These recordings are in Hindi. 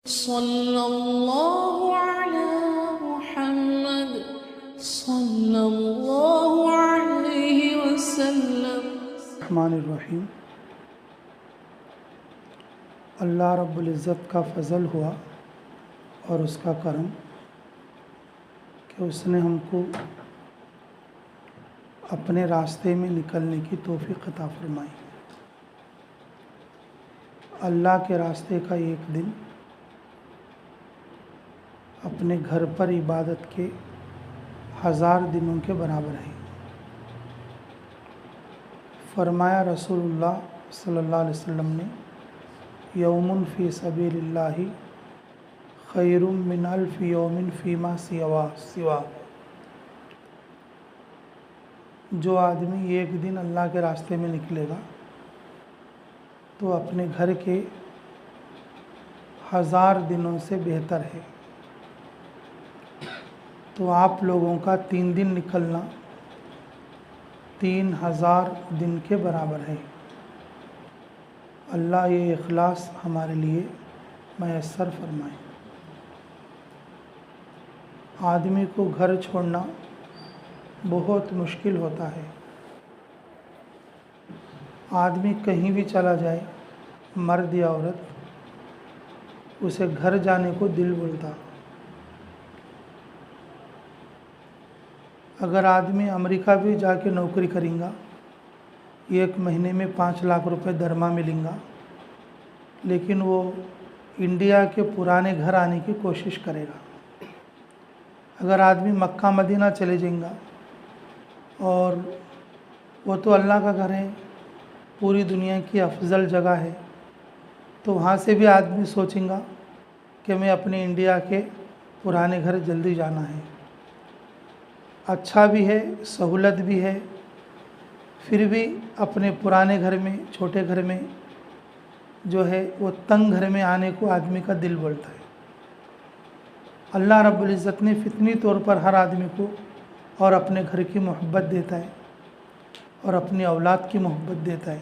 सल्लल्लाहु अला मुहम्मद सल्लल्लाहु अलैहि वसल्लम। रहमानिर्रहीम। अल्लाह रब्बुल इज़्ज़त का फ़ज़ल हुआ और उसका करम कि उसने हमको अपने रास्ते में निकलने की तौफ़ीक़ अता फ़रमाई। अल्लाह के रास्ते का एक दिन अपने घर पर इबादत के 1000 दिनों के बराबर है। फरमाया रसूलुल्लाह सल्लल्लाहु अलैहि वसल्लम ने, यौमुन फ़ी सबीलिल्लाहि खैरुम मिन अल्फ़ि यौमिन फ़ीमा सिवा। जो आदमी एक दिन अल्लाह के रास्ते में निकलेगा तो अपने घर के 1000 दिनों से बेहतर है। तो आप लोगों का 3 दिन निकलना 3000 दिन के बराबर है। अल्लाह ये इखलास हमारे लिए मयस्सर फरमाए। आदमी को घर छोड़ना बहुत मुश्किल होता है। आदमी कहीं भी चला जाए, मर्द या औरत, उसे घर जाने को दिल बोलता। अगर आदमी अमेरिका भी जाके नौकरी करेगा, 1 महीने में 5 लाख रुपए दरमा मिलेगा, लेकिन वो इंडिया के पुराने घर आने की कोशिश करेगा। अगर आदमी मक्का मदीना चले जाएगा, और वो तो अल्लाह का घर है, पूरी दुनिया की अफजल जगह है, तो वहाँ से भी आदमी सोचेगा कि मैं अपने इंडिया के पुराने घर जल्दी जाना है। अच्छा भी है, सहूलत भी है, फिर भी अपने पुराने घर में, छोटे घर में जो है वो तंग घर में आने को आदमी का दिल बोलता है। अल्लाह रब्बुल इज़्ज़त ने फितनी तौर पर हर आदमी को और अपने घर की मोहब्बत देता है और अपनी औलाद की मोहब्बत देता है।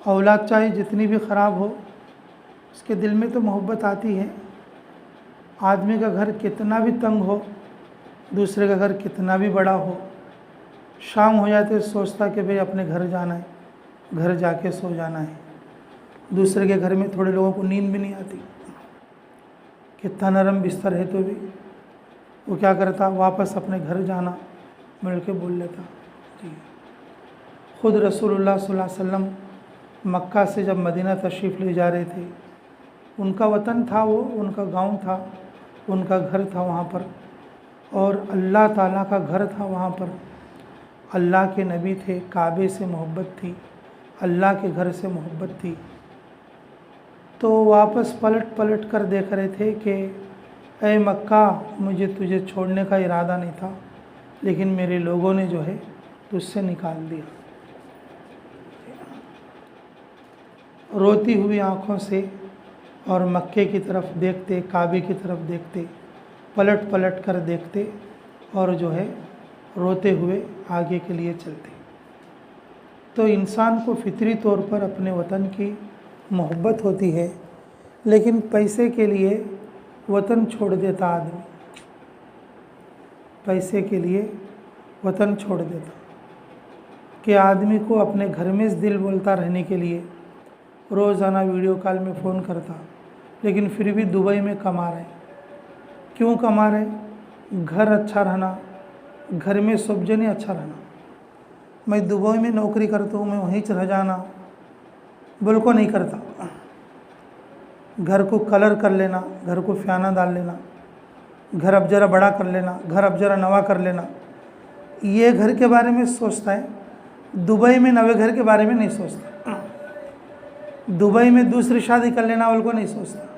औलाद चाहे जितनी भी ख़राब हो, उसके दिल में तो मोहब्बत आती है। आदमी का घर कितना भी तंग हो, दूसरे का घर कितना भी बड़ा हो, शाम हो जाते सोचता कि भाई अपने घर जाना है, घर जाके सो जाना है। दूसरे के घर में थोड़े लोगों को नींद भी नहीं आती, कितना नरम बिस्तर है तो भी वो क्या करता, वापस अपने घर जाना मिल के बोल लेता। जी, खुद रसूलुल्लाह सल्लल्लाहु अलैहि वसल्लम मक्का से जब मदीना तशरीफ़ ले जा रहे थे, उनका वतन था, वो उनका गांव था, उनका घर था वहाँ पर, और अल्लाह ताला का घर था वहाँ पर। अल्लाह के नबी थे, काबे से मोहब्बत थी, अल्लाह के घर से मोहब्बत थी। तो वापस पलट पलट कर देख रहे थे कि ऐ मक्का, मुझे तुझे छोड़ने का इरादा नहीं था, लेकिन मेरे लोगों ने जो है तुझसे निकाल दिया। रोती हुई आँखों से और मक्के की तरफ देखते, काबे की तरफ देखते, पलट पलट कर देखते और जो है रोते हुए आगे के लिए चलते। तो इंसान को फितरी तौर पर अपने वतन की मोहब्बत होती है, लेकिन पैसे के लिए वतन छोड़ देता आदमी, पैसे के लिए वतन छोड़ देता। कि आदमी को अपने घर में इस दिल बोलता रहने के लिए रोज़ाना वीडियो कॉल में फ़ोन करता, लेकिन फिर भी दुबई में कमा रहे। क्यों कमा रहे? घर अच्छा रहना, घर में सब जने अच्छा रहना। मैं दुबई में नौकरी करता हूँ, मैं वहीं रह जाना बिल्कुल नहीं करता। घर को कलर कर लेना, घर को फ्याना डाल लेना, घर अब ज़रा बड़ा कर लेना, घर अब ज़रा नवा कर लेना, ये घर के बारे में सोचता है। दुबई में नवे घर के बारे में नहीं सोचता। दुबई में दूसरी शादी कर लेना बिल्कुल नहीं सोचता।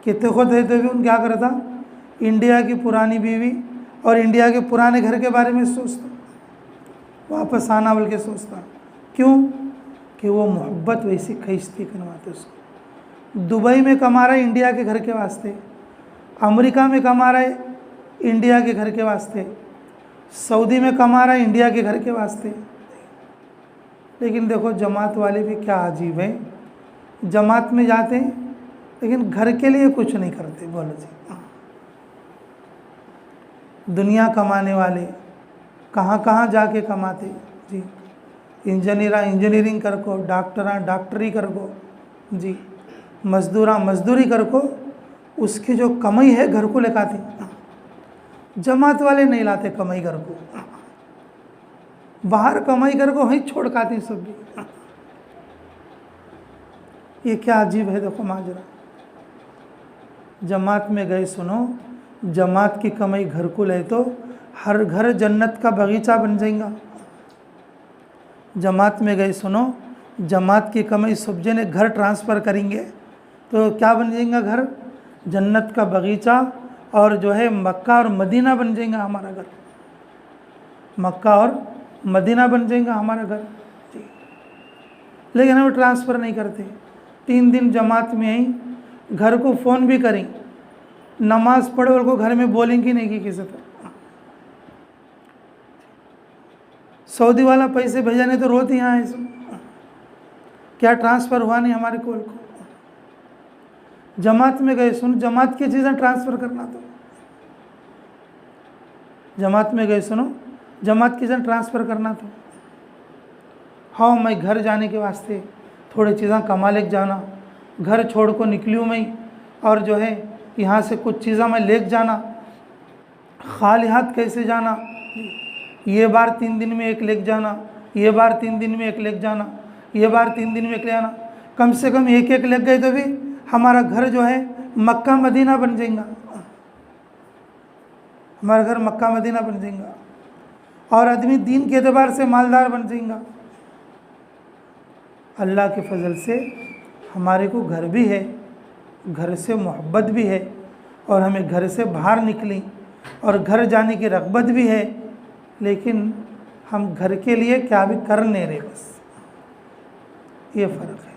कितने खुद है तो भी उन क्या करता, इंडिया की पुरानी बीवी और इंडिया के पुराने घर के बारे में सोचता, वापस आना बल्कि सोचता। क्यों? कि वो मोहब्बत वैसी खींचती करवाते उसको। दुबई में कमा रहा है इंडिया के घर के वास्ते, अमेरिका में कमा रहा है इंडिया के घर के वास्ते, सऊदी में कमा रहा है इंडिया के घर के वास्ते। लेकिन देखो जमात वाले भी क्या अजीब है, जमात में जाते हैं लेकिन घर के लिए कुछ नहीं करते। बोलो जी, दुनिया कमाने वाले कहाँ कहाँ जाके कमाते जी। इंजीनियरा इंजीनियरिंग कर को, डॉक्टरा डॉक्टरी कर को जी, मजदूरा मजदूरी कर को, उसकी जो कमाई है घर को लेकाते। जमात वाले नहीं लाते कमाई घर को, बाहर कमाई घर को वहीं छोड़ खाती सब भी। ये क्या अजीब है, देखो माजरा। जमात में गए, सुनो, जमात की कमाई घर को ले तो हर घर जन्नत का बगीचा बन जाएगा। जमात में गए, सुनो, जमात की कमाई सब जने घर ट्रांसफ़र करेंगे तो क्या बन जाएगा? घर जन्नत का बगीचा, और जो है मक्का और मदीना बन जाएगा हमारा घर। मक्का और मदीना बन जाएगा हमारा घर जी। लेकिन हम ट्रांसफ़र नहीं करते। 3 दिन जमात में आई, घर को फ़ोन भी करें, नमाज पढ़ो और को घर में बोलेंगे नहीं कि किसी तरह। सऊदी वाला पैसे भेजाने तो रोती यहाँ है, क्या ट्रांसफ़र हुआ नहीं हमारे कॉल को। जमात में गए, सुन, जमात की चीज़ें ट्रांसफ़र करना, तो जमात में गए, सुनो, जमात की चीज़ें ट्रांसफ़र करना तो हाँ, मैं घर जाने के वास्ते थोड़ी चीज़ें कमा ले जाना, घर छोड़ को निकलूँ मैं, और जो है यहाँ से कुछ चीज़ें मैं ले जाना, खाली हाथ कैसे जाना, ये बार 3 दिन में एक ले जाना, ये बार 3 दिन में एक ले जाना, ये बार 3 दिन में एक ले आना। कम से कम एक एक लग गए तो भी हमारा घर जो है मक्का मदीना बन जाएगा। हमारा घर मक्का मदीना बन जाएगा और आदमी दीन के एतबार से मालदार बन जाएगा। अल्लाह के फजल से हमारे को घर भी है, घर से मोहब्बत भी है, और हमें घर से बाहर निकली और घर जाने की रग़बत भी है, लेकिन हम घर के लिए क्या भी कर नहीं रहे, बस ये फ़र्क है।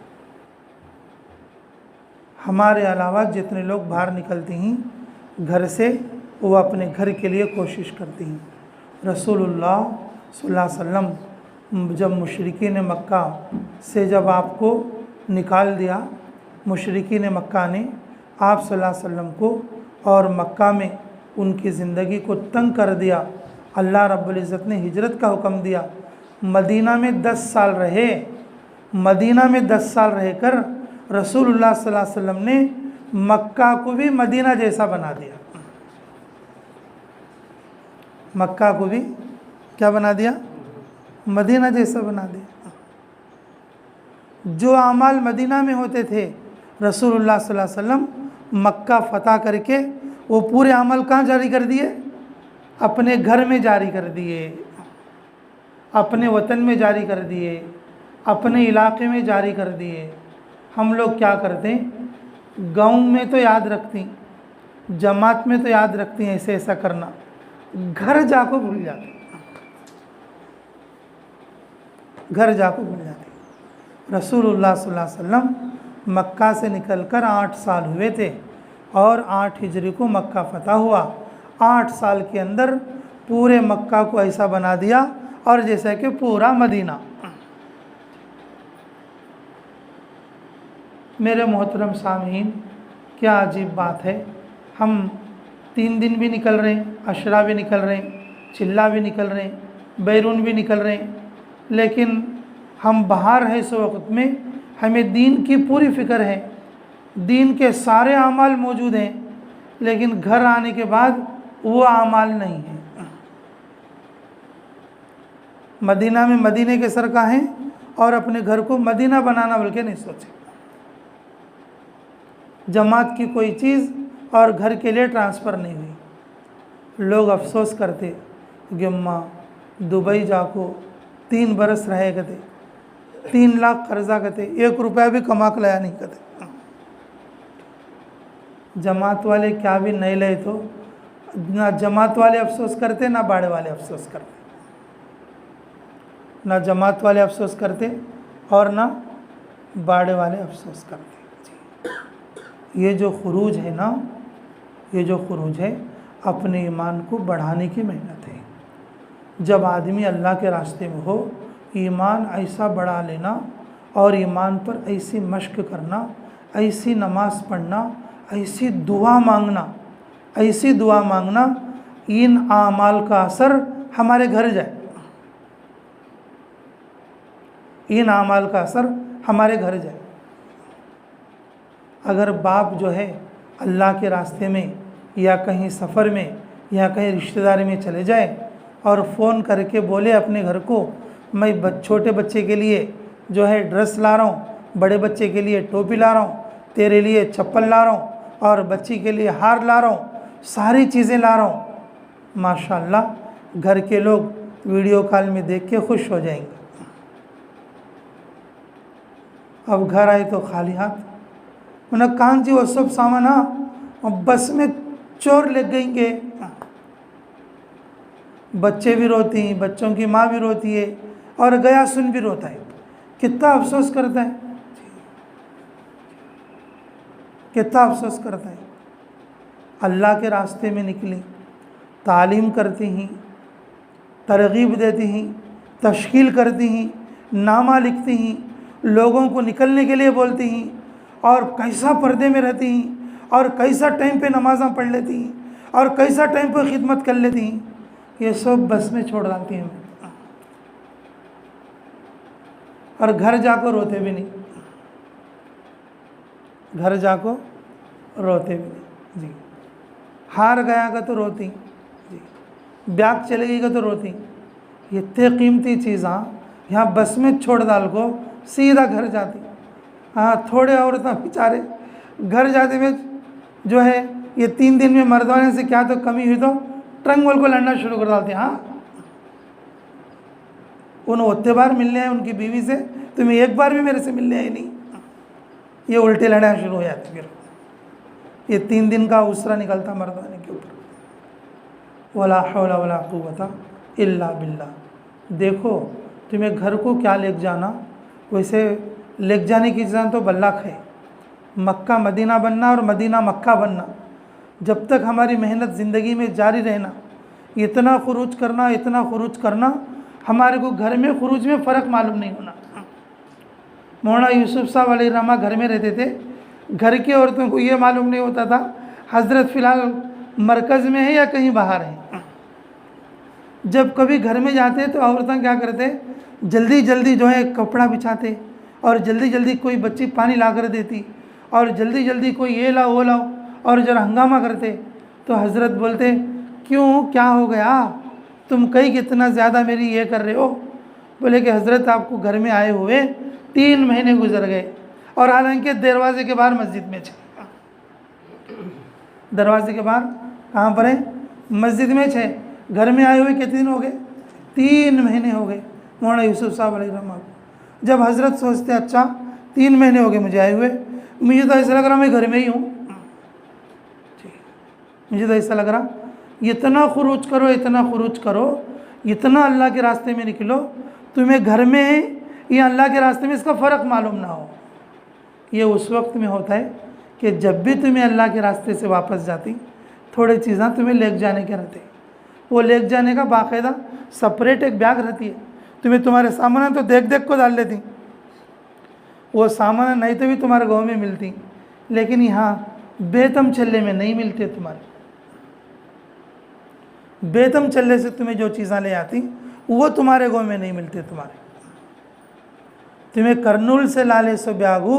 हमारे अलावा जितने लोग बाहर निकलते हैं घर से, वो अपने घर के लिए कोशिश करते हैं। रसूलुल्लाह सल्लल्लाहु अलैहि वसल्लम जब मुशरिकीन मक्का से जब आपको निकाल दिया, मुशरिकीन मक्का ने आप सल्लल्लाहु अलैहि वसल्लम को और मक्का में उनकी ज़िंदगी को तंग कर दिया, अल्लाह रब्बुल इज़्ज़त ने हिजरत का हुक्म दिया। मदीना में 10 साल रहे, मदीना में 10 साल रहकर रसूलुल्लाह सल्लल्लाहु अलैहि वसल्लम ने मक्का को भी मदीना जैसा बना दिया। मक्का को भी क्या बना दिया? मदीना जैसा बना दिया। जो अमाल मदीना में होते थे, रसूलुल्लाह सल्लल्लाहु अलैहि वसल्लम मक्का फ़तह करके वो पूरे अमल कहाँ जारी कर दिए? अपने घर में जारी कर दिए, अपने वतन में जारी कर दिए, अपने इलाके में जारी कर दिए। हम लोग क्या करते हैं, गाँव में तो याद रखती, जमात में तो याद रखती हैं ऐसे ऐसा करना, घर जाको भूल जाते, घर जाको भूल जाते। रसूलुल्लाह सल्लल्लाहु अलैहि वसल्लम मक्का से निकलकर 8 साल हुए थे और 8 हिजरी को मक्का फ़तह हुआ। 8 साल के अंदर पूरे मक्का को ऐसा बना दिया और जैसे कि पूरा मदीना। मेरे मोहतरम सामीन, क्या अजीब बात है। हम 3 दिन भी निकल रहे हैं, अशरा भी निकल रहे हैं, चिल्ला भी निकल रहे हैं, बैरून भी निकल रहे हैं, लेकिन हम बाहर हैं इस वक्त में, हमें दीन की पूरी फ़िक्र है, दीन के सारे अमाल मौजूद हैं, लेकिन घर आने के बाद वो अमाल नहीं है। मदीना में मदीने के सर का है और अपने घर को मदीना बनाना बल्कि नहीं सोचे। जमात की कोई चीज़ और घर के लिए ट्रांसफ़र नहीं हुई। लोग अफसोस करते कि अम्मा दुबई जाको 3 बरस रहे करते, 3 लाख कर्जा करते, 1 रुपया भी कमा कर लाया नहीं करते। जमात वाले क्या भी नहीं ले तो ना जमात वाले अफसोस करते ना बाड़े वाले अफसोस करते, ना जमात वाले अफसोस करते और ना बाड़े वाले अफसोस करते। ये जो खुरूज है ना, ये जो खुरूज है अपने ईमान को बढ़ाने की मेहनत है। जब आदमी अल्लाह के रास्ते में हो, ईमान ऐसा बढ़ा लेना और ईमान पर ऐसी मश्क करना, ऐसी नमाज पढ़ना, ऐसी दुआ मांगना, इन आमाल का असर हमारे घर जाए, इन आमाल का असर हमारे घर जाए। अगर बाप जो है अल्लाह के रास्ते में या कहीं सफ़र में या कहीं रिश्तेदारी में चले जाए और फ़ोन करके बोले अपने घर को, मैं छोटे बच्चे के लिए जो है ड्रेस ला रहा हूँ, बड़े बच्चे के लिए टोपी ला रहा हूँ, तेरे लिए चप्पल ला रहा हूँ और बच्ची के लिए हार ला रहा हूँ, सारी चीज़ें ला रहा हूँ, माशाअल्लाह घर के लोग वीडियो कॉल में देख के खुश हो जाएंगे। अब घर आए तो खाली हाथ, मैंने कहाँ जी वो सब सामान, अब बस में चोर ले गएंगे। बच्चे भी रोती हैं, बच्चों की माँ भी रोती है और गया सुन भी रोता है। कितना अफसोस करता है, कितना अफसोस करता है। अल्लाह के रास्ते में निकली, तालीम करती हैं, तरगीब देती हैं, तश्कील करती हैं, नामा लिखती हैं, लोगों को निकलने के लिए बोलती हैं, और कैसा पर्दे में रहती हैं, और कैसा टाइम पे नमाज़ां पढ़ लेती हैं, और कैसा टाइम पे खिदमत कर लेती हैं। ये सब बस में छोड़ डालती हैं और घर जाकर रोते भी नहीं, घर जाकर रोते भी नहीं जी। हार गया का तो रोती जी, ब्याग चले गई का तो रोती। ये इतने कीमती चीज़ां यहाँ बस में छोड़ डाल को सीधा घर जाती। हाँ, थोड़े औरतें बेचारे घर जाते में जो है ये 3 दिन में मर्दाने से क्या तो कमी हुई तो ट्रंक वाल को लड़ना शुरू कर डालते हैं। हाँ, उन्हें उतने बार मिलने आए उनकी बीवी से, तुम्हें एक बार भी मेरे से मिलने आई नहीं, ये उल्टे लड़ाई शुरू हो जाती। फिर ये 3 दिन का उसरा निकलता मर्दाने के ऊपर। वला हौला वला कुव्वता इल्ला बिल्लाह। देखो तुम्हें घर को क्या ले जाना, वैसे ले जाने की चीज़ें तो बल्लाख है। मक्का मदीना बनना और मदीना मक्का बनना, जब तक हमारी मेहनत ज़िंदगी में जारी रहना, इतना खुरूज करना, इतना खुरूज करना, हमारे को घर में खुरूज में फ़र्क मालूम नहीं होना। मौलाना यूसुफ साहब अलैहिर्रहमा घर में रहते थे, घर की औरतों को ये मालूम नहीं होता था हज़रत फ़िलहाल मरकज़ में है या कहीं बाहर है। जब कभी घर में जाते तो औरतें क्या करते, जल्दी जल्दी जो है कपड़ा बिछाते, और जल्दी जल्दी कोई बच्ची पानी ला कर देती, और जल्दी जल्दी कोई ये लाओ वो लाओ, और जरा हंगामा करते। तो हज़रत बोलते, क्यों, क्या हो गया, तुम कहीं कितना ज़्यादा मेरी ये कर रहे हो। बोले कि हज़रत आपको घर में आए हुए 3 महीने गुजर गए, और हालांकि दरवाजे के बाहर मस्जिद में थे। दरवाजे के बाहर कहाँ पर है, मस्जिद में थे। घर में आए हुए कितने दिन हो गए, 3 महीने हो गए मौलाना यूसुफ साहब अलैहिर्रहमा। जब हज़रत सोचते अच्छा 3 महीने हो गए मुझे आए हुए, मुझे तो ऐसा लग रहा मैं घर में ही हूँ, मुझे तो ऐसा लग रहा। इतना खुरूज करो, इतना खुरूज करो, इतना अल्लाह के रास्ते में निकलो, तुम्हें घर में या अल्लाह के रास्ते में इसका फ़र्क मालूम ना हो। ये उस वक्त में होता है कि जब भी तुम्हें अल्लाह के रास्ते से वापस जाती, थोड़ी चीज़ें तुम्हें ले जाने के रहते, वो ले जाने का बाकायदा सेपरेट एक बैग रहती है। तुम्हें तुम्हारे सामान तो देख देख को डाल लेती, वो सामान नहीं तो भी तुम्हारे गाँव में मिलती, लेकिन यहाँ बेतम चल्ले में नहीं मिलते। तुम्हारे बेतम चल्ले से तुम्हें जो चीज़ें ले आती वो तुम्हारे गाँव में नहीं मिलते। तुम्हें करनूल से लाले सो ब्यागू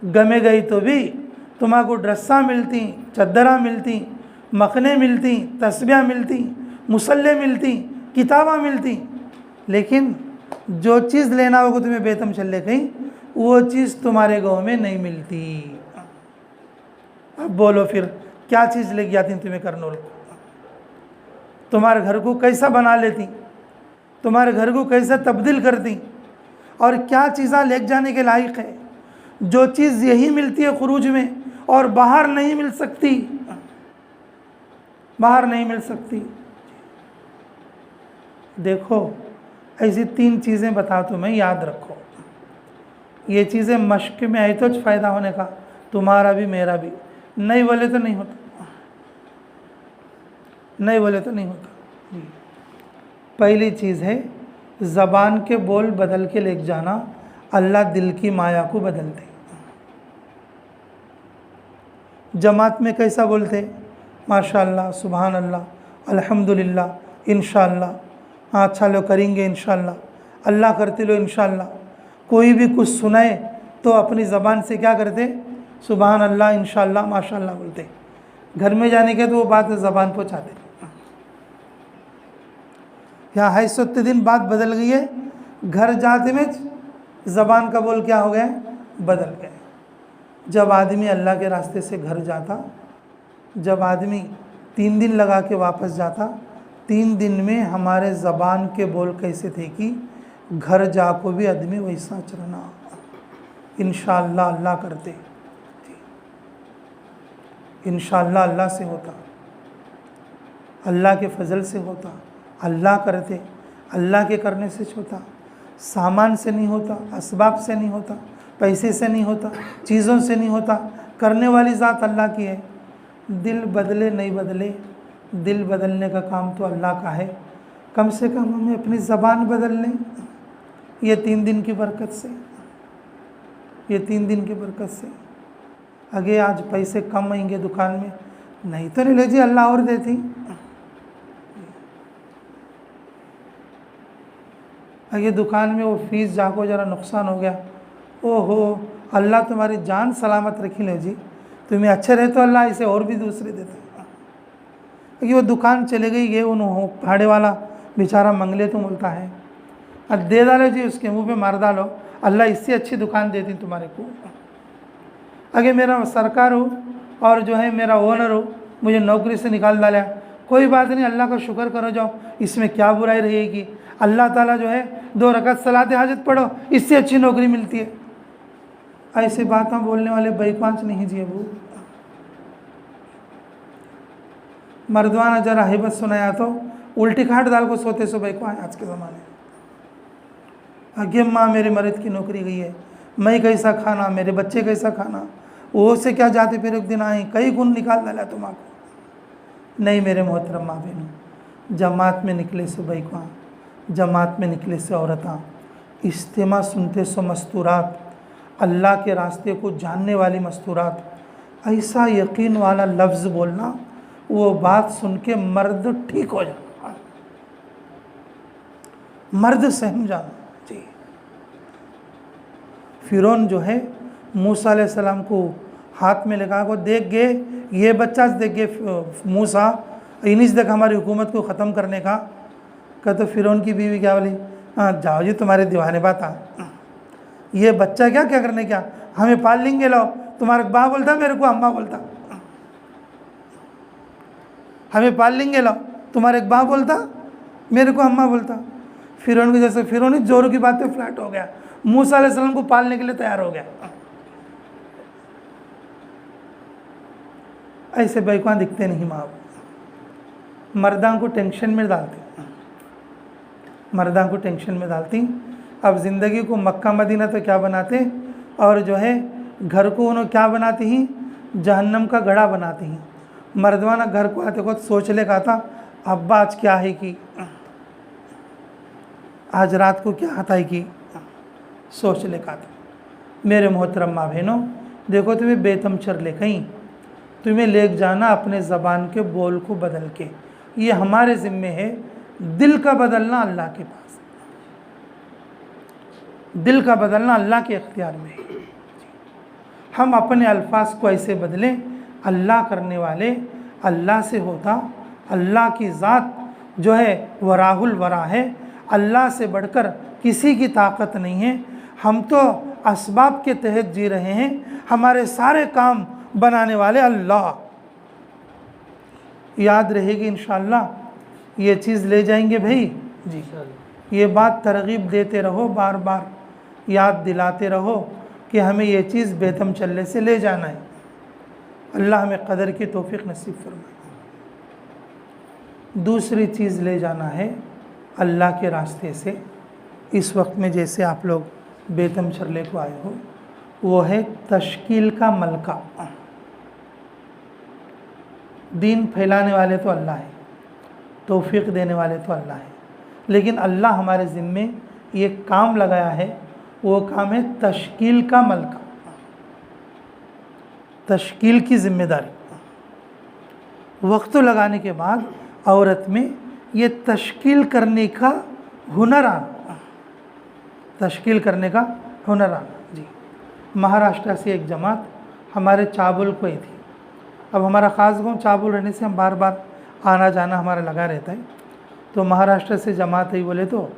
गमे गई तो भी तुम्हारे ड्रेसा मिलती, चद्दरा मिलती, मखने मिलती, तस्बियाँ मिलती, मुसल्ले मिलती, किताबा मिलती, लेकिन जो चीज़ लेना होगा तुम्हें बेतम चल्ले कहीं, वो चीज़ तुम्हारे गाँव में नहीं मिलती। अब बोलो फिर क्या चीज़ लेके आती तुम्हें करनूल को, तुम्हारे घर को कैसा बना लेती, तुम्हारे घर को कैसा तब्दील करती, और क्या चीज़ें ले जाने के लायक है। जो चीज़ यही मिलती है खुरूज में और बाहर नहीं मिल सकती, बाहर नहीं मिल सकती। देखो ऐसी 3 चीज़ें बता तुम्हें, याद रखो। ये चीज़ें मश्क में आई तो फ़ायदा होने का, तुम्हारा भी मेरा भी, नहीं बोले तो नहीं होता, नहीं बोले तो नहीं होता। पहली चीज़ है ज़बान के बोल बदल के ले जाना, अल्लाह दिल की माया को बदल दे। जमात में कैसा बोलते, माशाअल्लाह, सुभान अल्लाह, अल्हम्दुलिल्लाह, इंशाअल्लाह, हाँ अच्छा लो करेंगे इंशाअल्लाह, अल्लाह करते लो इंशाअल्लाह। कोई भी कुछ सुनाए तो अपनी ज़बान से क्या करते, सुभान अल्लाह, इंशाअल्लाह, माशाअल्लाह बोलते। घर में जाने के तो वो बात ज़बान पहुँचाते। यहाँ है 70 दिन बात बदल गई है, घर जाते में ज़बान का बोल क्या हो गया, बदल गया। जब आदमी अल्लाह के रास्ते से घर जाता, जब आदमी 3 दिन लगा के वापस जाता, 3 दिन में हमारे ज़बान के बोल कैसे थे कि घर जाको भी आदमी वैसा चलना, इंशाअल्लाह अल्लाह करते, इंशाअल्लाह अल्लाह से होता, अल्लाह के फजल से होता, अल्लाह करते, अल्लाह के करने से होता, सामान से नहीं होता, असबाब से नहीं होता, पैसे से नहीं होता, चीज़ों से नहीं होता, करने वाली ज़ात अल्लाह की है। दिल बदले नहीं बदले, दिल बदलने का काम तो अल्लाह का है। कम से कम हमें अपनी ज़बान बदल लें, ये 3 दिन की बरकत से, ये 3 दिन की बरकत से। आगे आज पैसे कम आएंगे दुकान में, नहीं तो नहीं ले जी, अल्लाह और देती। आगे दुकान में वो फीस जाको ज़रा नुकसान हो गया, ओहो अल्लाह तुम्हारी जान सलामत रखी ले जी, तुम्हें अच्छे रहे तो अल्लाह इसे और भी दूसरे देता। कि वो दुकान चले गई, ये उन भाड़े वाला बेचारा मंगले तो बोलता है, अब दे डालो जी, उसके मुंह पे मार डालो, अल्लाह इससे अच्छी दुकान देती तुम्हारे को। अगर मेरा सरकार हो और जो है मेरा ओनर हो, मुझे नौकरी से निकाल डाला, कोई बात नहीं, अल्लाह का शुक्र करो जाओ, इसमें क्या बुराई रहेगी। अल्लाह ताला जो है 2 रकात सलात हाजत पढ़ो, इससे अच्छी नौकरी मिलती है। ऐसे बातें बोलने वाले बैकवांच नहीं जी। अबू मर्दवाना जरा हिबत सुनाया तो उल्टी खाट डाल को सोते सो बैकवा है आज के ज़माने। आगे माँ मेरे मर्द की नौकरी गई है, मैं कैसा खाना, मेरे बच्चे कैसा खाना, वो से क्या जाते फिर एक दिन आए, कई गुण निकाल डाला तुम्हारा। नहीं मेरे मोहतरम माँ बहनों, जमात में निकले से बैकवा, जमात में निकले से औरतां, इज्तिमा सुनते सो मस्तूरात, अल्लाह के रास्ते को जानने वाली मस्तूरात, ऐसा यकीन वाला लफ्ज़ बोलना, वो बात सुन के मर्द ठीक हो जाना, मर्द सहम जाना जी। फिरौन जो है मूसा अलैहि सलाम को हाथ में लगा को देख गए, ये बच्चा देख गए मूसा, इनिस देख हमारी हुकूमत को ख़त्म करने का। तो फिरौन की बीवी क्या बोली, हाँ जाओ जी तुम्हारे दीवाने बात आ, ये बच्चा क्या क्या करने क्या, हमें पाल लेंगे, लो तुम्हारा बाप बोलता मेरे को अम्मा बोलता, हमें पाल लेंगे, लो तुम्हारे बाप बोलता मेरे को अम्मा बोलता। फिरौन की जैसे फिरौन जोरों की बात पे फ्लैट हो गया, मूसा अलैहि सलाम को पालने के लिए तैयार हो गया। ऐसे बैकवान दिखते नहीं माँ, मर्दां को टेंशन में डालते, मर्दां को टेंशन में डालती। अब ज़िंदगी को मक्का मदीना तो क्या बनाते, और जो है घर को उन्होंने क्या बनाती ही, जहन्नम का गड़ा बनाती ही। मर्दवाना घर को आते को सोच ले कहा था, अब्बा आज क्या है कि, आज रात को क्या आता है कि, सोच ले कहा था। मेरे मोहतरम माँ बहनों, देखो तुम्हें बेतमचर ले कहीं, तुम्हें ले जाना अपने ज़बान के बोल को बदल के, ये हमारे ज़िम्मे है। दिल का बदलना अल्लाह के पास, दिल का बदलना अल्लाह के इख्तियार में है। हम अपने अल्फाज को ऐसे बदलें, अल्लाह करने वाले अल्लाह से होता, अल्लाह की ज़ात जो है वराहुल वरा है, अल्लाह से बढ़कर किसी की ताकत नहीं है। हम तो असबाब के तहत जी रहे हैं, हमारे सारे काम बनाने वाले अल्लाह। याद रहेगी इंशाअल्लाह, ये चीज़ ले जाएंगे भाई जी। ये बात तरगीब देते रहो, बार बार याद दिलाते रहो कि हमें ये चीज़ बेदम चलने से ले जाना है। अल्लाह हमें कदर की तौफीक नसीब फरमाए। दूसरी चीज़ ले जाना है अल्लाह के रास्ते से, इस वक्त में जैसे आप लोग बेदम चरले को आए हो, वो है तश्कील का मलका। दीन फैलाने वाले तो अल्लाह है, तौफीक देने वाले तो अल्लाह है, लेकिन अल्लाह हमारे ज़िम्मे ये काम लगाया है, वो काम है तश्कील का मलका। तश्कील की जिम्मेदारी, वक्त लगाने के बाद औरत में ये तश्कील करने का हुनर आना, तश्कील करने का हुनर आना। जी, महाराष्ट्र से एक जमात हमारे चाबुल को ही थी। अब हमारा ख़ास गाँव चाबुल रहने से हम बार बार आना जाना हमारा लगा रहता है। तो महाराष्ट्र से जमात ही बोले तो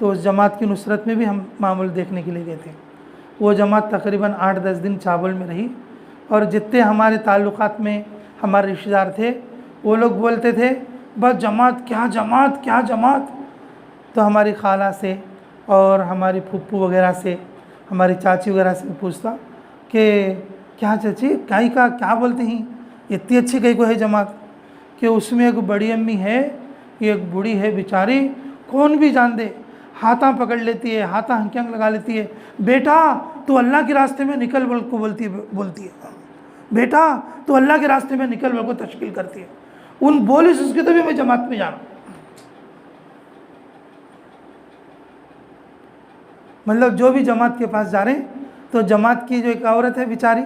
उस जमात की नुसरत में भी हम मामूल देखने के लिए गए थे। वो जमात तकरीबन 8-10 दिन चाबुल में रही और जितने हमारे ताल्लुकात में हमारे रिश्तेदार थे वो लोग बोलते थे बस जमात क्या जमात क्या जमात। तो हमारी खाला से और हमारी फुप्पू वगैरह से, हमारी चाची वगैरह से पूछता कि क्या चाची कहीं का क्या बोलते हैं, इतनी अच्छी कहीं को है जमात कि उसमें एक बड़ी अम्मी है, एक बूढ़ी है बेचारी, कौन भी जान दे हाथा पकड़ लेती है, हाथा हंक्यांग लगा लेती है, बेटा तू अल्लाह के रास्ते में निकल बोल को बोलती है बेटा तू अल्लाह के रास्ते में निकल बोल को तश्कील करती है। उन बोलिस उसके तो भी मैं जमात में जाना, मतलब जो भी जमात के पास जा रहे हैं तो जमात की जो एक औरत है बेचारी,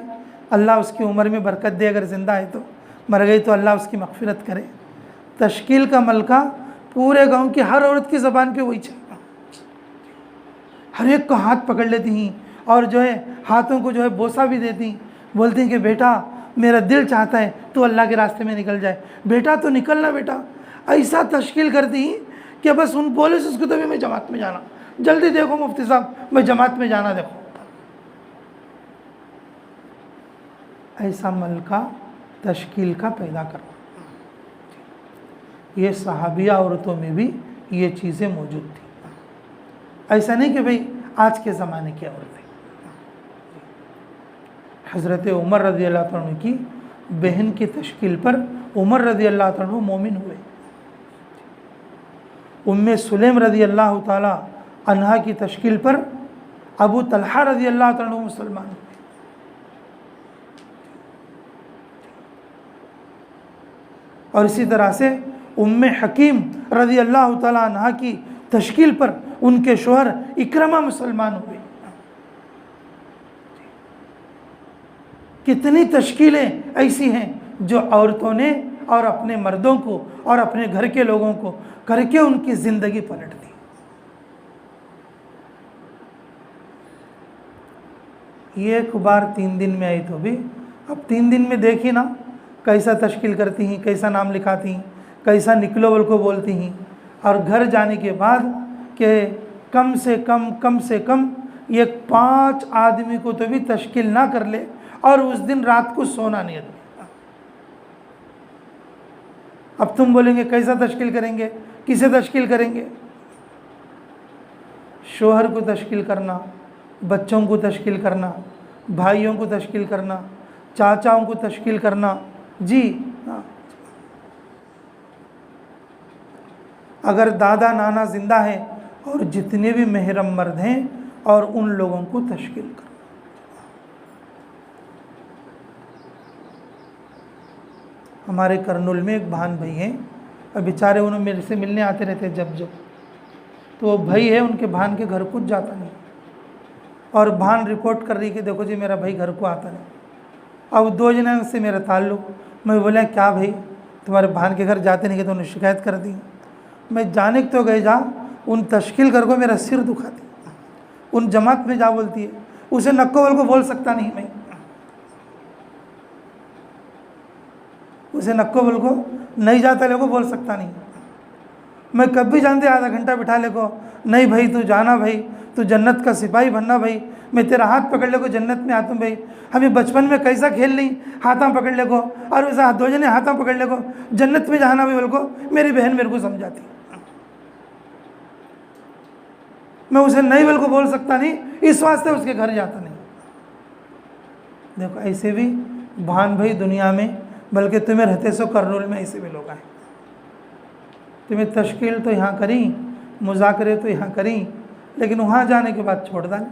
अल्लाह उसकी उम्र में बरकत दे, अगर ज़िंदा है तो, मर गई तो अल्लाह उसकी मग़फ़िरत करे। तश्कील का मलका पूरे गांव की हर औरत की ज़बान पे वही चाहिए, हर एक को हाथ पकड़ लेती हैं और जो है हाथों को जो है बोसा भी देती, बोलती हैं कि बेटा मेरा दिल चाहता है तो अल्लाह के रास्ते में निकल जाए, बेटा तो निकलना बेटा। ऐसा तश्कील करती हैं कि बस उन पुलिस उसको तो भी मैं जमात में जाना, जल्दी देखो मुफ्ती साहब मैं जमात में जाना देखो। ऐसा मलका तश्कील का पैदा करना, ये सहाबिया औरतों में भी ये चीज़ें मौजूद थी। ऐसा नहीं कि भाई आज के ज़माने की औरतें। हज़रत उमर रज़ी अल्लाह तआला अन्हु की बहन की तश्कील पर उमर रज़ी अल्लाह तआला अन्हु मोमिन हुए। उम्मे सुलेम रज़ी अल्लाह तआला अन्हा की तश्कील पर अबू तलहा रज़ी अल्लाह तआला अन्हु मुसलमान हुए। और इसी तरह से उम्मे हकीम रज़ी अल्लाह तआला अन्हा की तश्कील पर उनके शोहर इक्रमा मुसलमान हुए। कितनी तश्कीलें ऐसी हैं जो औरतों ने और अपने मर्दों को और अपने घर के लोगों को करके उनकी ज़िंदगी पलट दी। ये एक बार 3 दिन में आई तो भी अब 3 दिन में देखी ना कैसा तश्कील करती हैं, कैसा नाम लिखाती हैं, कैसा निकलो बोल को बोलती हैं। और घर जाने के बाद कि कम से कम ये 5 आदमी को तो भी तश्कील ना कर ले और उस दिन रात को सोना नहीं है। अब तुम बोलेंगे कैसा तश्कील करेंगे, किसे तश्कील करेंगे? शोहर को तश्कील करना, बच्चों को तश्कील करना, भाइयों को तश्कील करना, चाचाओं को तश्कील करना। जी हाँ, अगर दादा नाना ज़िंदा है और जितने भी महरम मर्द हैं और उन लोगों को तश्कील करना। हमारे करनुल में एक भान भाई हैं, और बेचारे उन्होंने मेरे से मिलने आते रहते जब तो वो भाई है उनके भान के घर कुछ जाता नहीं और भान रिपोर्ट कर रही कि देखो जी मेरा भाई घर को आता नहीं। अब 2 जना से मेरा ताल्लुक़, मैं बोला क्या भाई तुम्हारे भान के घर जाते नहीं कि तो उन्होंने शिकायत कर दी। मैं जाने तो गए जा, उन तश्कील कर को मेरा सिर दुखाती, उन जमात में जा बोलती है, उसे नक्को वाल को बोल सकता नहीं मैं, उसे नक्को बोल को नहीं जाता ले को बोल सकता नहीं। मैं कभी जानते आधा घंटा बिठा ले को, नहीं भाई तू जाना भाई, तू जन्नत का सिपाही बनना भाई, मैं तेरा हाथ पकड़ ले को जन्नत में आता हूँ भाई। हमें बचपन में कैसा खेल नहीं, हाथा पकड़ ले को और वैसा 2 जने हाथा पकड़ ले को जन्नत में जाना भाई बोल को मेरी बहन मेरे को समझाती। मैं उसे नहीं बोल को बोल सकता नहीं, इस वास्ते उसके घर जाता नहीं। देखो ऐसे भी भान भाई दुनिया में, बल्कि तुम्हें रहते सो करनूल में ऐसे भी लोग आए। तुम्हें तश्कील तो यहाँ करी, मुज़ाकरे तो यहाँ करी, लेकिन वहाँ जाने के बाद छोड़ डाल।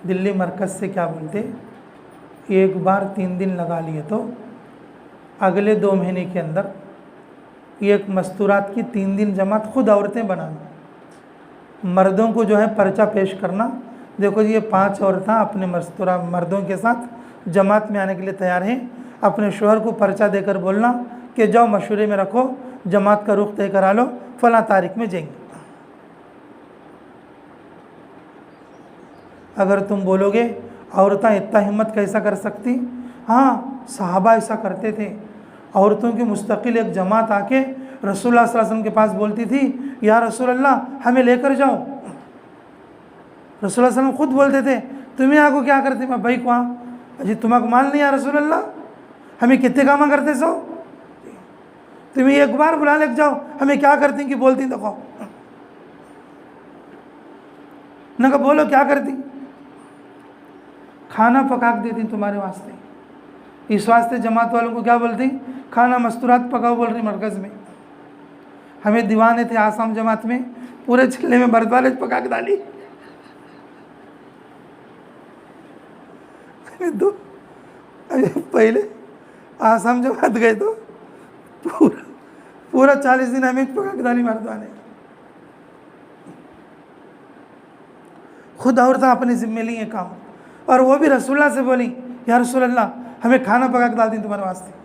दिल्ली मरकज़ से क्या बोलते, एक बार 3 दिन लगा लिए तो अगले 2 महीने के अंदर एक मस्तूरात की 3 दिन जमात खुद औरतें बनाना, मर्दों को जो है पर्चा पेश करना, देखो जी, ये 5 औरतें अपने मस्तूरा मर्दों के साथ जमात में आने के लिए तैयार हैं। अपने शोहर को पर्चा देकर बोलना कि जाओ मशवरे में रखो, जमात का रुख तय करा लो, फला तारीख में जाएंगे। अगर तुम बोलोगे औरतें इतना हिम्मत कैसा कर सकती, हाँ सहाबा ऐसा करते थे। औरतों की मुस्तकिल एक जमात आके रसूलुल्लाह सल्लल्लाहु अलैहि वसल्लम के पास बोलती थी, या रसूलल्लाह हमें लेकर जाओ। रसूलुल्लाह सल्लल्लाहु अलैहि वसल्लम खुद बोलते थे, तुम्हें आको क्या करते, मैं भाई को अजी तुम्हारा माल नहीं या रसूलल्लाह, हमें कितने कामा करते सो, तुम्हें एक बार बुला ले जाओ, हमें क्या करती कि बोलती देखो न, बोलो क्या करती, खाना पका देती तुम्हारे वास्ते। इस वास्ते जमात वालों को क्या बोलती, खाना मस्तूरात पकाओ बोल रही मरकज़ में। हमें दीवाने थे आसाम जमात में, पूरे चिल्ले में मर्द वाले पका के डाली। तो पहले आसाम जमात गए तो पूरा 40 दिन हमें पका के डाली मर्द वाले। खुद औरतें अपने जिम्मे ली काम, और वो भी रसूलुल्लाह से बोली, या रसूलल्लाह हमें खाना पका के डाल दी तुम्हारे वास्ते।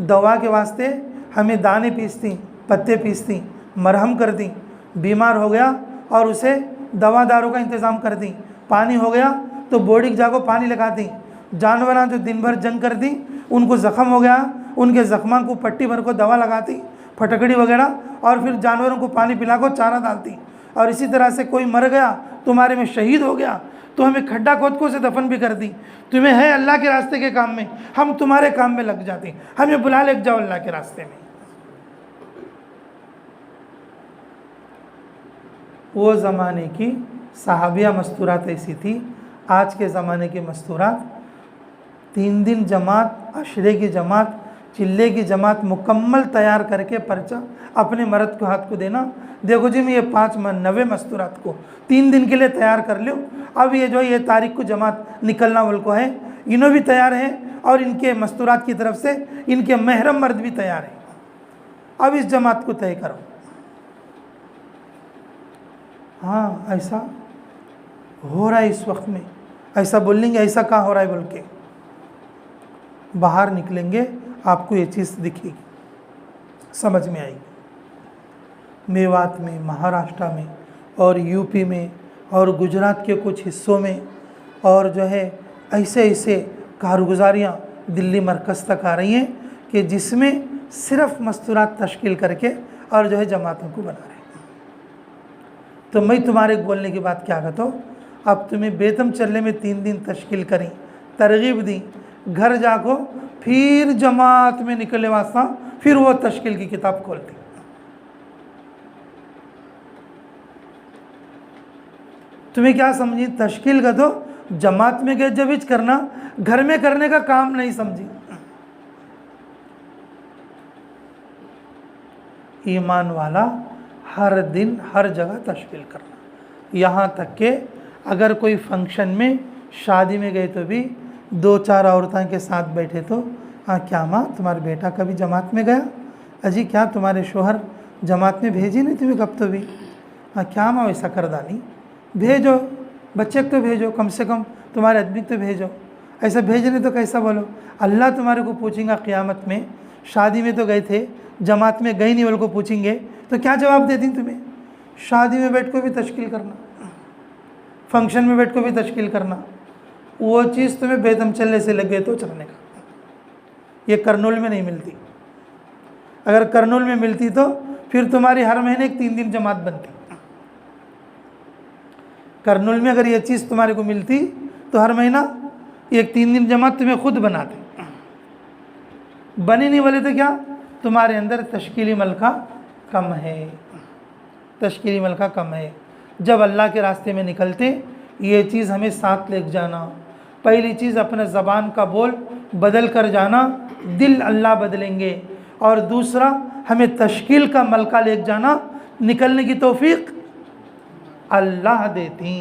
दवा के वास्ते हमें दाने पीसती, पत्ते पीसती, मरहम कर दी, बीमार हो गया और उसे दवा दारू का इंतज़ाम कर दी, पानी हो गया तो बॉडी की जागो पानी लगा दी, जानवर जो दिन भर जंग कर दी उनको ज़ख़म हो गया, उनके ज़ख्मा को पट्टी भर को दवा लगाती, फटकड़ी वगैरह, और फिर जानवरों को पानी पिला को चारा डालती। और इसी तरह से कोई मर गया तुम्हारे में, शहीद हो गया तो हमें खड्डा खोद को से दफन भी कर दी। तुम्हें है अल्लाह के रास्ते के काम में, हम तुम्हारे काम में लग जाते, हमें बुला ले जाओ अल्लाह के रास्ते में। वो ज़माने की सहाबिया मस्तूरात ऐसी थी। आज के ज़माने की मस्तूरात 3 दिन जमात, अशरे की जमात, चिल्ले की जमात मुकम्मल तैयार करके पर्चा अपने मर्द को हाथ को देना, देखो जी मैं ये 90 मस्तूरात को 3 दिन के लिए तैयार कर लो। अब ये जो ये तारीख को जमात निकलना वाल को है, इन्हों भी तैयार है और इनके मस्तूरात की तरफ से इनके महरम मर्द भी तैयार है। अब इस जमात को तय करो। हाँ ऐसा हो रहा है इस वक्त में, ऐसा बोलेंगे ऐसा कहाँ हो रहा है बोल के, बाहर निकलेंगे आपको ये चीज़ दिखेगी, समझ में आएगी। मेवात में, महाराष्ट्र में और यूपी में और गुजरात के कुछ हिस्सों में, और जो है ऐसे ऐसे कारगुजारियाँ दिल्ली मरकज़ तक आ रही हैं कि जिसमें सिर्फ मस्तूरात तश्कील करके और जो है जमातों को बना रहे हैं। तो मैं तुम्हारे बोलने की बात क्या कहता हूँ, अब तुम्हें बेतम चलने में 3 दिन तश्कील करी, तरगीब दी, घर जाको फिर जमात में निकले वास्ता फिर वो तश्कील की किताब खोलती। तुम्हें क्या समझी, तश्कील का तो जमात में गए जब करना, घर में करने का काम नहीं समझी। ईमान वाला हर दिन हर जगह तश्कील करना, यहाँ तक कि अगर कोई फंक्शन में शादी में गए तो भी 2-4 औरतें के साथ बैठे तो, हाँ क्या माँ तुम्हारा बेटा कभी जमात में गया, अजी क्या तुम्हारे शोहर जमात में भेजी नहीं तुम्हें कब तो भी, हाँ क्या माँ वैसा कर डाली, भेजो बच्चे को तो भेजो, कम से कम तुम्हारे आदमी तो भेजो। ऐसा भेजने तो कैसा बोलो, अल्लाह तुम्हारे को पूछेगा क़यामत में, शादी में तो गए थे जमात में गए नहीं वालों को पूछेंगे तो क्या जवाब दे दी तुम्हें। शादी में बैठ को भी तश्कील करना, फंक्शन में बैठ को भी तश्कील करना, वो चीज़ तुम्हें बेदम चलने से लगे तो चलने का, ये करनूल में नहीं मिलती। अगर करनूल में मिलती तो फिर तुम्हारी हर महीने 3 दिन जमात बनती। करनूल में अगर ये चीज़ तुम्हारे को मिलती तो हर महीना 3 दिन जमात तुम्हें खुद बनाते। बने नहीं वाले तो क्या, तुम्हारे अंदर तश्कीली मलका कम है, तश्कीली मलका कम है। जब अल्लाह के रास्ते में निकलते ये चीज़ हमें साथ ले जाना, पहली चीज़ अपने ज़बान का बोल बदल कर जाना, दिल अल्लाह बदलेंगे, और दूसरा हमें तश्कील का मलका ले जाना, निकलने की तौफीक अल्लाह देती,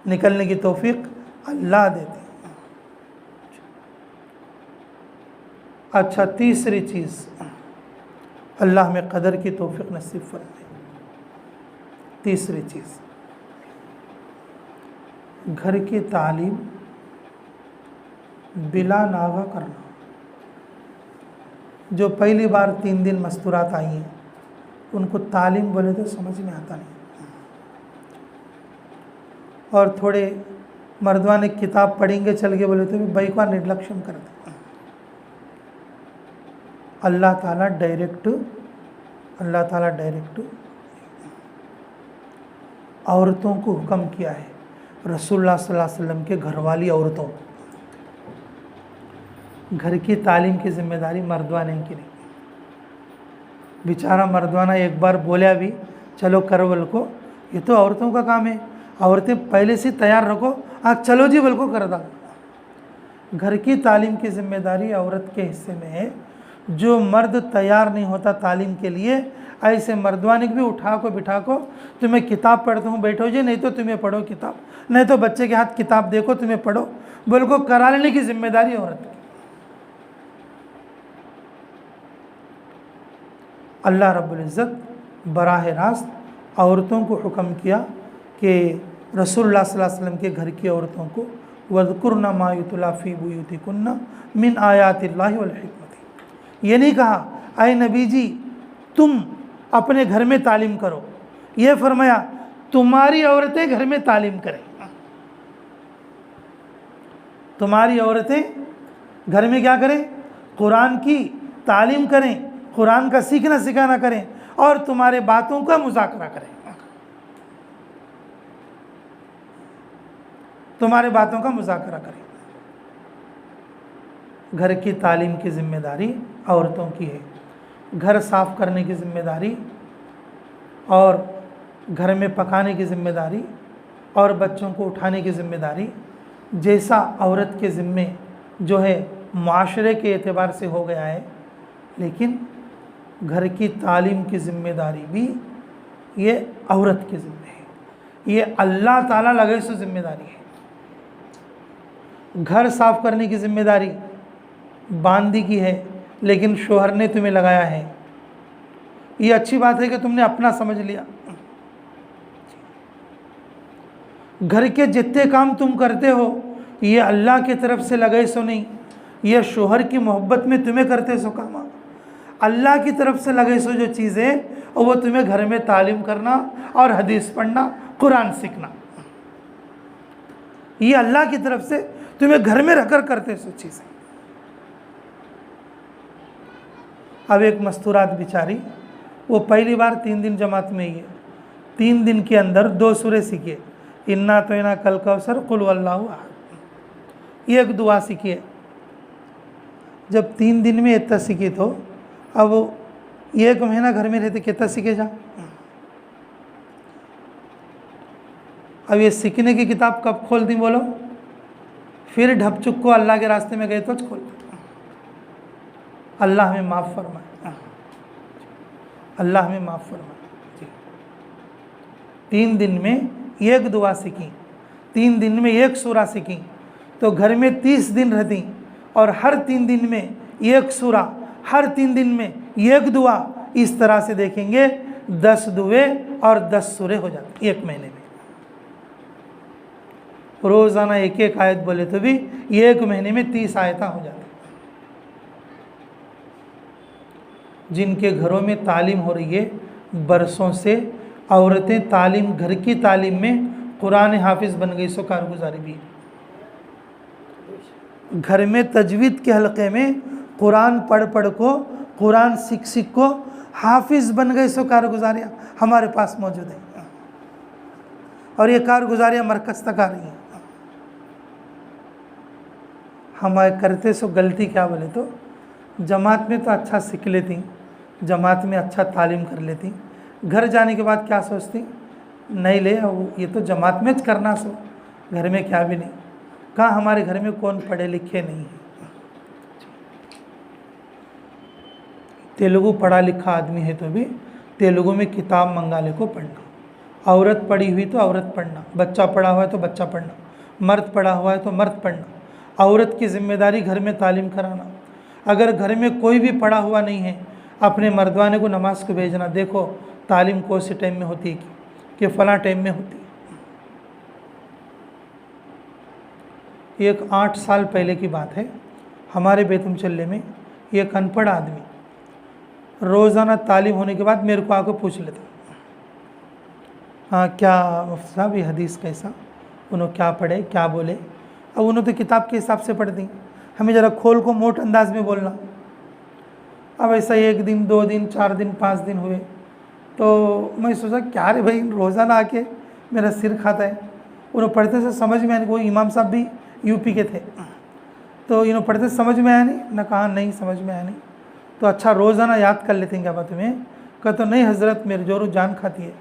निकलने की तौफीक अल्लाह देती। अच्छा तीसरी चीज़, अल्लाह में कदर की तौफीक नसीब फरमाए। तीसरी चीज़ घर की तालीम बिला नागा करना। जो पहली बार 3 दिन मस्तूरात आई हैं उनको तालीम बोले तो समझ में आता नहीं, और थोड़े मर्दवाने किताब पढ़ेंगे चल के बोले तो भी भाई का निर्लक्ष्य कर दे। अल्लाह ताला डायरेक्ट औरतों को हुक्म किया है, रसूलुल्लाह सल्लल्लाहु अलैहि वसल्लम के घरवाली औरतों, घर की तालीम की जिम्मेदारी मर्दवाने की नहीं। बेचारा मर्दवाना एक बार बोला भी चलो करो बोल को, ये तो औरतों का काम है, औरतें पहले से तैयार रखो, आज चलो जी बोल को कर दो। घर की तालीम की जिम्मेदारी औरत के हिस्से में है। जो मर्द तैयार नहीं होता तालीम के लिए, ऐसे मर्दवाने को भी उठा को बिठा को, तुम्हें किताब पढ़ता हूँ बैठो जी, नहीं तो तुम्हें पढ़ो किताब, नहीं तो बच्चे के हाथ किताब देखो तुम्हें पढ़ो बोल को करा लेने की जिम्मेदारी औरत की। अल्लाह रब्बुल इज़्ज़त बराह रास्त औरतों को हुक्म किया कि रसूलुल्लाह सल्लल्लाहु अलैहि वसल्लम के घर की औरतों को वज़कुरना मा युतला फ़ी बुयूतिकुन्ना मिन आयातिल्लाहि वल हिकमति। ये नहीं कहा ऐ नबी जी तुम अपने घर में तालीम करो, ये फरमाया तुम्हारी औरतें घर में तालीम करें। तुम्हारी औरतें घर में क्या करें? कुरान की तालीम करें, कुरान का सीखना सिखाना करें और तुम्हारे बातों का मुज़ाकरा करें, तुम्हारे बातों का मुज़ाकरा करें। घर की तालीम की जिम्मेदारी औरतों की है। घर साफ़ करने की जिम्मेदारी और घर में पकाने की जिम्मेदारी और बच्चों को उठाने की जिम्मेदारी जैसा औरत के ज़िम्मे जो है माशरे के एतबार से हो गया है, लेकिन घर की तालीम की जिम्मेदारी भी ये औरत के ज़िम्मे है। ये अल्लाह ताला लगे सो जिम्मेदारी है। घर साफ़ करने की जिम्मेदारी बांदी की है, लेकिन शोहर ने तुम्हें लगाया है। ये अच्छी बात है कि तुमने अपना समझ लिया। घर के जितने काम तुम करते हो ये अल्लाह की तरफ से लगे सो नहीं, ये शोहर की मोहब्बत में तुम्हें करते सो काम। अल्लाह की तरफ से लगे सो जो चीज़ें और वो तुम्हें घर में तालीम करना और हदीस पढ़ना, कुरान सीखना, ये अल्लाह की तरफ से तुम्हें घर में रखकर करते सो चीज़ें। अब एक मस्तूरात बेचारी, वो पहली बार 3 दिन जमात में ही है, 3 दिन के अंदर 2 सूरे सीखे, इन्ना तो इना कल कौसर कुल वल्लाहु अहद, एक दुआ सीखिए। जब 3 दिन में इतना सीखी तो अब 1 महीना घर में रहते कितना सीखे जा। अब ये सीखने की किताब कब खोल दी बोलो? फिर ढपचुक को अल्लाह के रास्ते में गए तो खोल दी। अल्लाह हमें माफ़ फरमाए, अल्लाह हमें माफ़ फरमाए। 3 दिन में 1 दुआ सीखी, 3 दिन में 1 सूरा सीखी, तो घर में 30 दिन रहती और हर 3 दिन में 1 सूरा, हर 3 दिन में 1 दुआ, इस तरह से देखेंगे 10 दुए और 10 सूरे हो जाते 1 महीने में। रोज़ाना 1-1 आयत बोले तो भी 1 महीने में 30 आयता हो जाती। जिनके घरों में तालीम हो रही है बरसों से, औरतें तालीम, घर की तालीम में कुरान हाफिज़ बन गई सो कारगुजारी भी। घर में तजवीद के हलक़े में कुरान पढ़ पढ़ को, कुरान सीख सीख को हाफिज़ बन गए सो कारगुजारियाँ हमारे पास मौजूद हैं, और ये कारगुजारियाँ मरकज़ तक आ रही हैं। हम करते सो गलती क्या बोले तो, जमात में तो अच्छा सीख लेती, जमात में अच्छा तालीम कर लेती, घर जाने के बाद क्या सोचती, नहीं ले ये तो जमात में करना सो, घर में क्या भी नहीं। कहाँ हमारे घर में कौन पढ़े लिखे नहीं है। तेलुगु पढ़ा लिखा आदमी है तो भी तेलुगु में किताब मंगा ले को पढ़ना, औरत पढ़ी हुई तो औरत पढ़ना, बच्चा पढ़ा हुआ है तो बच्चा पढ़ना, मर्द पढ़ा हुआ है तो मर्द पढ़ना। औरत की जिम्मेदारी घर में तालीम कराना। अगर घर में कोई भी पढ़ा हुआ नहीं है, अपने मर्दवाने को नमाज को भेजना, देखो तालीम कौन से टाइम में होती है कि फ़लाँ टाइम में होती है। एक 8 साल पहले की बात है, हमारे बेतमचल्ले में एक अनपढ़ आदमी रोज़ाना तालीम होने के बाद मेरे को आकर पूछ लेता, हाँ क्या मुफ्ती साहब ये हदीस कैसा, उन्होंने क्या पढ़े क्या बोले। अब उन्होंने तो किताब के हिसाब से पढ़ दी, हमें ज़रा खोल को मोट अंदाज में बोलना। अब ऐसा 1 दिन 2 दिन 4 दिन 5 दिन हुए तो मैं सोचा क्या रे भाई रोज़ाना आके मेरा सिर खाता है। उन्होंने पढ़ते से समझ में आने, वो इमाम साहब भी यूपी के थे, तो इन्होंने पढ़ते समझ में आया नहीं ना, कहा नहीं समझ में आया नहीं, तो अच्छा रोज़ाना याद कर लेते हैं क्या बात तुम्हें। कहा तो नहीं हज़रत मेरे जोरों जान खाती है।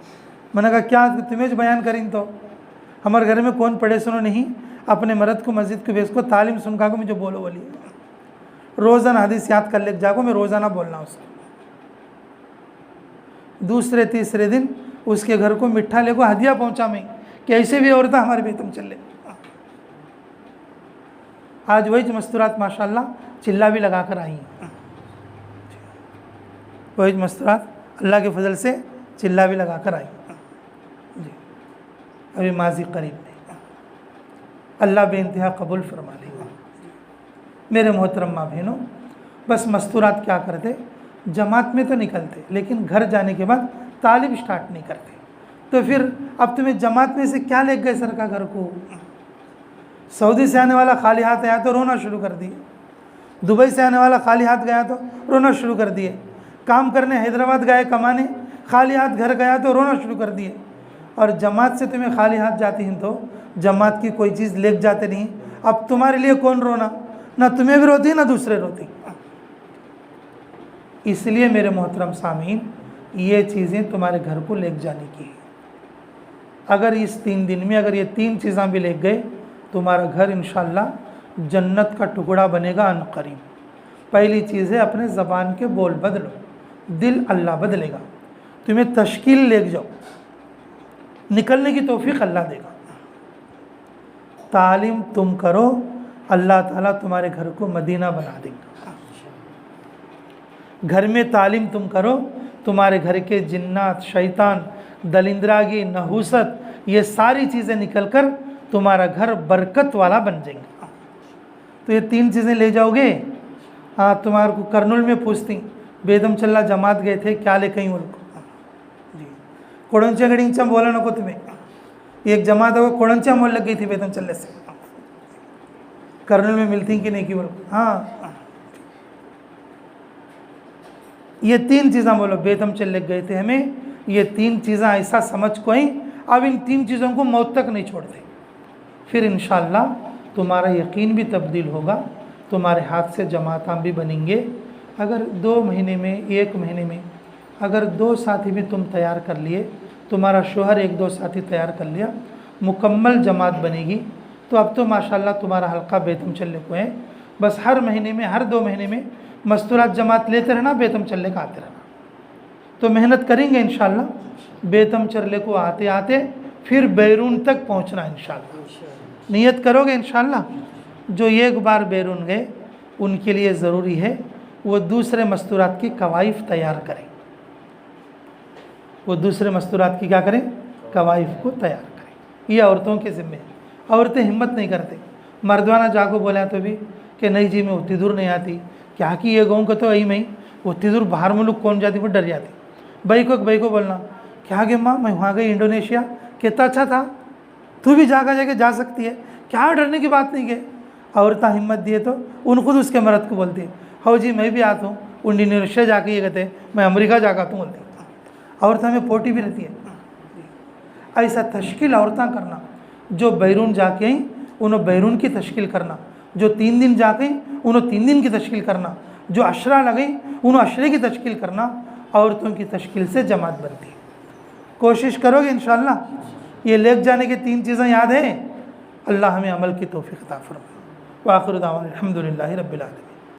मैंने कहा क्या तुम्हें जो बयान करें, तो हमारे घर में कौन पढ़े सुनो नहीं, अपने मर्द को मस्जिद को भेज को तालीम सुन का को मुझे बोलो बोलिए, रोज़ाना हदीस याद कर ले जाको, मैं रोज़ाना बोलना उसको। दूसरे तीसरे दिन उसके घर को मिठा लेको हदिया पहुंचा मैं कि ऐसे भी औरतें हमारे बेतमचल्ले। आज वही मस्तूरात माशाल्लाह चिल्ला भी लगा कर आई, वही मस्तूरात अल्लाह के फजल से चिल्ला भी लगा कर आई जी, अभी माजी करीब में। अल्लाह बेइंतहा कबूल फरमा लेगा। मेरे मोहतरम माँ बहनों, बस मस्तूरात क्या करते, जमात में तो निकलते लेकिन घर जाने के बाद तालीम स्टार्ट नहीं करते। तो फिर अब तुम्हें जमात में से क्या ले गए सर का घर को। सऊदी से आने वाला खाली हाथ आया तो रोना शुरू कर दिए, दुबई से आने वाला खाली हाथ गया तो रोना शुरू कर दिए, काम करने हैदराबाद गए कमाने खाली हाथ घर गया तो रोना शुरू कर दिए। और जमात से तुम्हें खाली हाथ जाती हैं तो जमात की कोई चीज़ ले जाते नहीं। अब तुम्हारे लिए कौन रोना, ना तुम्हें भी रोती ना दूसरे रोती। इसलिए मेरे मोहतरम सामीन, ये चीज़ें तुम्हारे घर को ले जाने की है। अगर इस 3 दिन में अगर ये 3 चीज़ें भी ले गए, तुम्हारा घर इंशाअल्लाह जन्नत का टुकड़ा बनेगा अनकरीब। पहली चीज़ है अपने ज़बान के बोल बदलो, दिल अल्लाह बदलेगा। तुम्हें तश्कील ले जाओ, निकलने की तौफीक अल्लाह देगा। तालीम तुम करो, अल्लाह ताला तुम्हारे घर को मदीना बना देगा। घर में तालीम तुम करो, तुम्हारे घर के जिन्नात शैतान दलिंद्रागी नहूसत ये सारी चीज़ें निकलकर तुम्हारा घर बरकत वाला बन जाएगा। तो ये 3 चीज़ें ले जाओगे। हाँ, तुम्हारे को कर्नूल में पूछती बेदमचल्ला जमात गए थे क्या ले कहीं उनको जी, कोड़ंचा गड़िंचा बोला नको तुम्हें। एक जमात है वो कोड़ंचा मोल लग गई थी बेदमचल्ले से, कर्नूल में मिलती कि नहीं की बोलो। हाँ, ये 3 चीज़ें बोलो बेदमचल्ले गए थे हमें, ये 3 चीज़ें ऐसा समझ को ही अब इन 3 चीज़ों को मौत तक नहीं छोड़ते। फिर इंशाअल्लाह तुम्हारा यकीन भी तब्दील होगा, तुम्हारे हाथ से जमातां भी बनेंगे। अगर 2 महीने में 1 महीने में अगर 2 साथी भी तुम तैयार कर लिए, तुम्हारा शोहर 1-2 साथी तैयार कर लिया, मुकम्मल जमात बनेगी। तो अब तो माशाल्लाह तुम्हारा हल्का बेतमचल्ले को है। बस हर महीने में हर 2 महीने में मस्तूरात जमात लेते रहना, बेतमचल्ले का आते रहना। तो मेहनत करेंगे इंशाअल्लाह, बेतमचल्ले को आते आते फिर बैरून तक पहुंचना इंशाअल्लाह। नियत करोगे इंशाअल्लाह। जो एक बार बैरून गए उनके लिए ज़रूरी है वो दूसरे मस्तूरात की कवाइफ तैयार करें। वो दूसरे मस्तूरात की क्या करें, कवाइफ को तैयार करें। ये औरतों के ज़िम्मे। औरतें हिम्मत नहीं करते, मर्दवाना जाको बोला तो भी कि नहीं जी मैं उतनी दूर नहीं आती, क्या कि ये गाँव को तो यही मैं उतनी दूर बाहर मुल्क कौन जाती, वो डर जाती। भाई को बोलना क्या गे माँ मैं वहाँ गई इंडोनेशिया, कितना अच्छा था, तू भी जाके जा सकती है, क्या डरने की बात नहीं है। औरतें हिम्मत दिए तो उन खुद उसके मर्द को बोलती है, हो जी मैं भी आता हूँ इंडोनेशिया जाके, ये कहते मैं अमेरिका जाकर आता हूँ बोलती। औरतें में पोटी भी रहती है। ऐसा तश्कील औरतें करना, जो बैरून जाके आई उन्होंने बैरून की तश्कील करना, जो 3 दिन जाके उन्होंने 3 दिन की तश्कील करना, जो अशरा लगे उन्होंने अशरे की तश्कील करना। औरतों की तश्कील से जमात बनती है। कोशिश करोगे इंशाअल्लाह। ये लेक जाने की 3 चीज़ें याद है। अल्लाह हमें अमल की तौफीक अता फरमाए। व आखिर दावाना अल्हम्दुलिल्लाहि रब्बिल आलमीन।